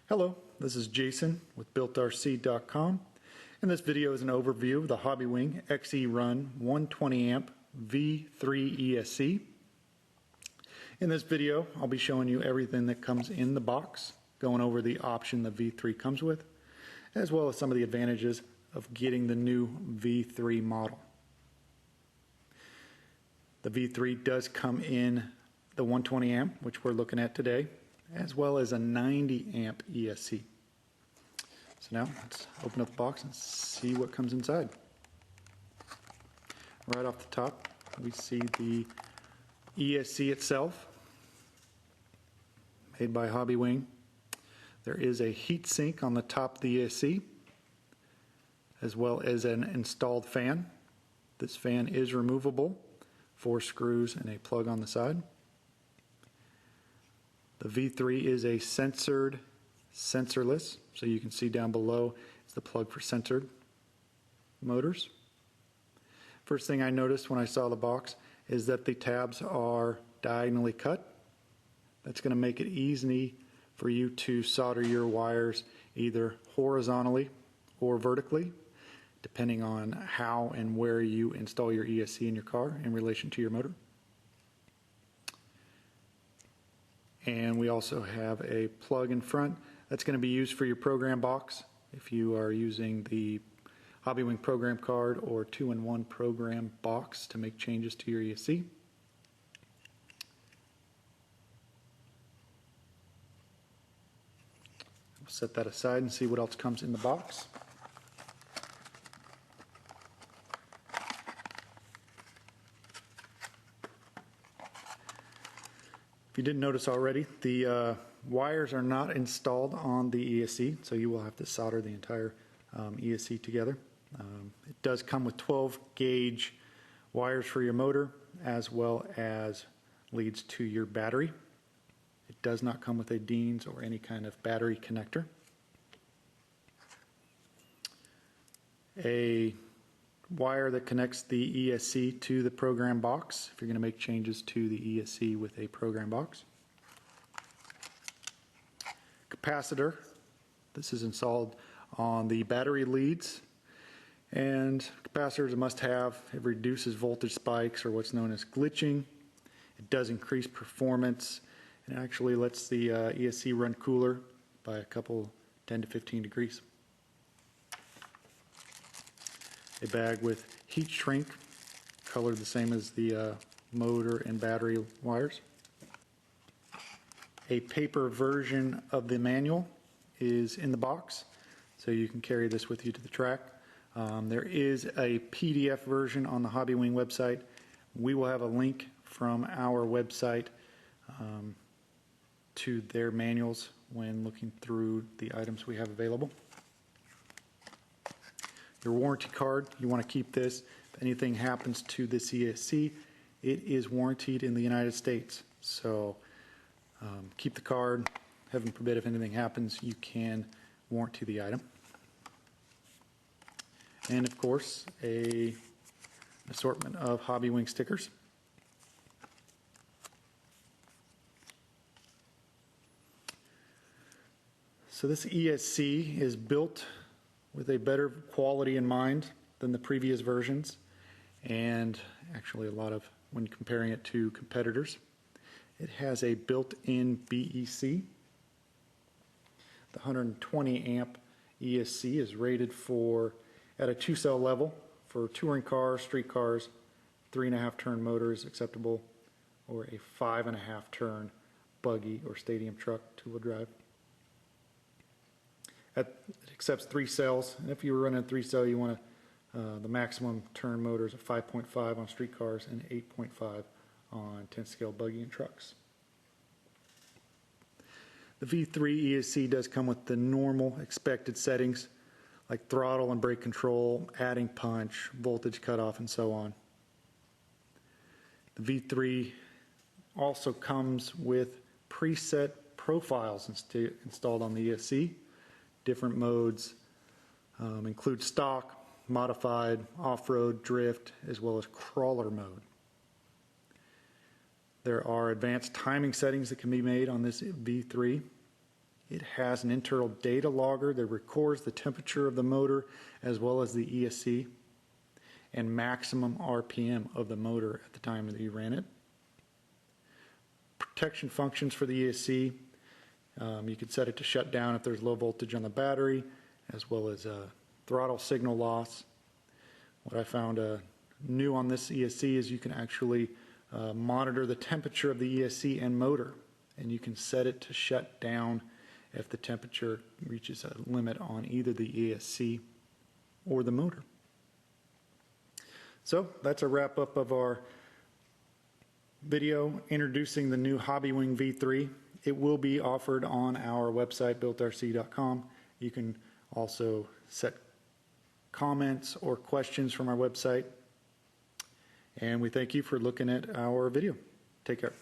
Hello, this is Jason with BuiltRC.com, and this video is an overview of the Hobbywing XERUN 120 amp V3 ESC. In this video, I'll be showing you everything that comes in the box, going over the option the V3 comes with, as well as some of the advantages of getting the new V3 model. The V3 does come in the 120 amp, which we're looking at today, as well as a 90 amp ESC. So now let's open up the box and see what comes inside. Right off the top, we see the ESC itself, made by Hobbywing. There is a heat sink on the top of the ESC, as well as an installed fan. This fan is removable, 4 screws and a plug on the side. The V3 is a sensored, sensorless, so you can see down below is the plug for sensored motors. First thing I noticed when I saw the box is that the tabs are diagonally cut. That's going to make it easy for you to solder your wires either horizontally or vertically, depending on how and where you install your ESC in your car in relation to your motor. And we also have a plug in front that's going to be used for your program box if you are using the Hobbywing program card or 2-in-1 program box to make changes to your ESC. We'll set that aside and see what else comes in the box. If you didn't notice already, the wires are not installed on the ESC, so you will have to solder the entire ESC together. It does come with 12 gauge wires for your motor, as well as leads to your battery. It does not come with a Dean's or any kind of battery connector. A wire that connects the ESC to the program box if you're going to make changes to the ESC with a program box. Capacitor. This is installed on the battery leads, and capacitor is a must-have. It reduces voltage spikes or what's known as glitching. It does increase performance and actually lets the ESC run cooler by a couple 10 to 15 degrees. A bag with heat shrink, colored the same as the motor and battery wires. A paper version of the manual is in the box, so you can carry this with you to the track. There is a PDF version on the Hobbywing website. We will have a link from our website to their manuals when looking through the items we have available. Your warranty card, you want to keep this. If anything happens to this ESC, it is warranted in the United States. So keep the card. Heaven forbid if anything happens, you can warranty the item. And of course, an assortment of Hobbywing stickers. So this ESC is built with a better quality in mind than the previous versions, and actually a lot of when comparing it to competitors. It has a built-in BEC. The 120 amp ESC is rated for at a 2-cell level for touring cars, street cars. 3.5 turn motor is acceptable, or a 5.5 turn buggy or stadium truck 2-wheel drive. It accepts 3 cells, and if you were running a 3-cell, you want the maximum turn motors of 5.5 on street cars and 8.5 on 10-scale buggy and trucks. The V3 ESC does come with the normal expected settings like throttle and brake control, adding punch, voltage cutoff, and so on. The V3 also comes with preset profiles installed on the ESC. Different modes include stock, modified, off-road, drift, as well as crawler mode. There are advanced timing settings that can be made on this V3. It has an internal data logger that records the temperature of the motor as well as the ESC and maximum RPM of the motor at the time that you ran it. Protection functions for the ESC. You can set it to shut down if there's low voltage on the battery, as well as throttle signal loss. What I found new on this ESC is you can actually monitor the temperature of the ESC and motor, and you can set it to shut down if the temperature reaches a limit on either the ESC or the motor. So that's a wrap up of our video introducing the new Hobbywing V3. It will be offered on our website, builtrc.com. You can also set comments or questions from our website. And we thank you for looking at our video. Take care.